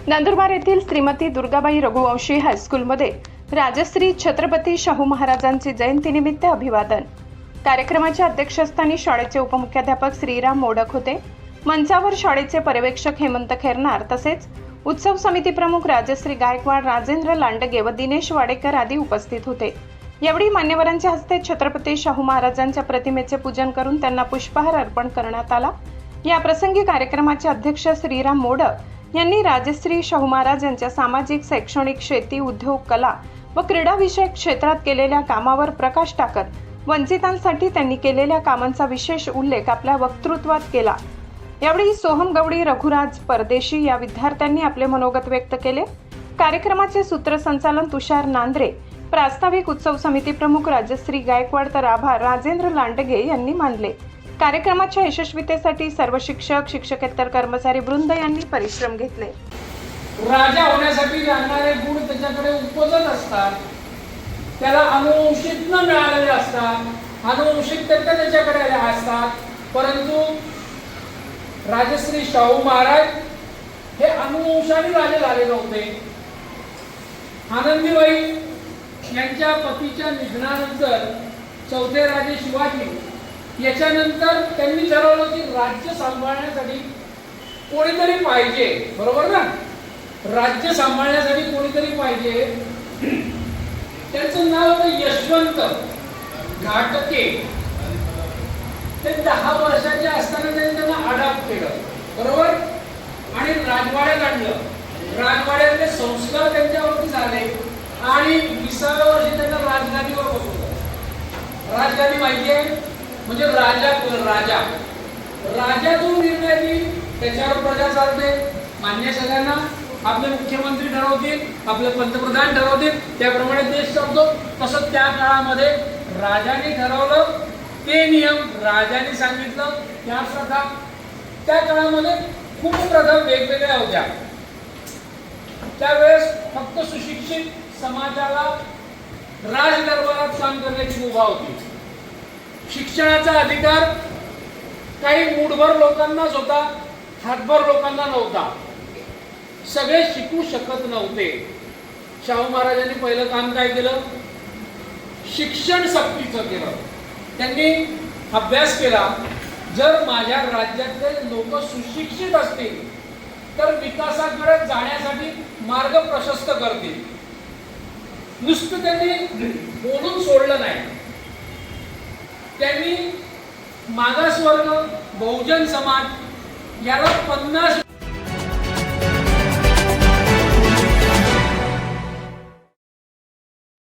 नंदुरबार येथील श्रीमती दुर्गाबाई रघुवंशी हायस्कूलमध्ये राजश्री छत्रपती शाहू महाराजांची जयंतीनिमित्त अभिवादन कार्यक्रमाच्या अध्यक्षस्थानी शाळेचे उपमुख्याध्यापक श्रीराम मोडक होते। मंचावर शाळेचे पर्यवेक्षक हेमंत खेरनार तसेच उत्सव समिती प्रमुख राजश्री गायकवाड, राजेंद्र लांडगे व दिनेश वाडेकर आदी उपस्थित होते। यावेळी मान्यवरांच्या हस्ते छत्रपती शाहू महाराजांच्या प्रतिमेचे पूजन करून त्यांना पुष्पहार अर्पण करण्यात आला। या प्रसंगी कार्यक्रमाचे अध्यक्ष श्रीराम मोडक यांनी राजश्री शाहू महाराज यांच्या सामाजिक, शैक्षणिक, शेती, उद्योग, कला व क्रीडा विषयक क्षेत्रात केलेल्या कामावर प्रकाश टाकत वंचितांसाठी त्यांनी केलेल्या कामांचा विशेष उल्लेख आपल्या वक्तृत्वात केला। यावेळी सोहम गवडी, रघुराज परदेशी या विद्यार्थ्यांनी आपले मनोगत व्यक्त केले। कार्यक्रमाचे सूत्रसंचालन तुषार नांद्रे, प्रास्ताविक उत्सव समिती प्रमुख राजश्री गायकवाड तर आभार राजेंद्र लांडगे यांनी मानले। कार्यक्रमाच्या यशस्वीतेसाठी सर्व शिक्षक, शिक्षकेतर कर्मचारी वृंद यांनी परिश्रम घेतले। राजा होण्यासाठी लागणारे गुण त्याच्याकडे उपजत असतात, त्याला अनुवंशिक न मिळालेले असतात, अनुवंशिक त्याच्याकडे असतात। परंतु राजश्री शाहू महाराज हे अनुवंशाने राजे झाले नव्हते। आनंदीबाई यांच्या पतीच्या निधनानंतर चौथे राजे शिवाजी याच्यानंतर त्यांनी ठरवलं की राज्य सांभाळण्यासाठी कोणीतरी पाहिजे, बरोबर ना? राज्य सांभाळण्यासाठी कोणीतरी पाहिजे। त्यांचं नाव होतं यशवंत घाटके। ते 10 वर्षाचे असताना त्यांना अडॉप्ट केलं, बरोबर, आणि राजवाड्यात आणलं। राजवाड्यातले संस्कार त्यांच्यावरती झाले आणि 20व्या वर्षी त्यांना राजगादीवर बसवलं। राजगादी माहिती आहे, म्हणजे राजा राजा जो निर्णय देईल त्याच्यावर प्रजा चालते। मान्य सगळ्यांना आपले मुख्यमंत्री ठरवतील, आपले पंतप्रधान ठरवतील, त्याप्रमाणे देश चालतो। तसं त्या काळामध्ये राजाने ठरवलं, ते नियम राजाने सांगितलं, त्या प्रथा त्या काळामध्ये खूप प्रथा वेगवेगळ्या होत्या। त्यावेळेस फक्त सुशिक्षित समाजाला राजदरबारात काम करण्याची मुभा होती। शिक्षणाचा अधिकार काही मूठभर लोकांनाच होता, हातभर लोकांना नव्हता। सगळे शिकू शकत नव्हते। शाहू महाराजांनी पहिलं काम काय केलं? शिक्षण सक्तीचं केलं। त्यांनी अभ्यास केला, जर माझ्या राज्यातले लोक सुशिक्षित असतील तर विकासाकडे जाण्यासाठी मार्ग प्रशस्त करतील। नुसतं त्यांनी बोलून सोडलं नाही। त्यांनी मागासवर्ग, बहुजन समाज याला 50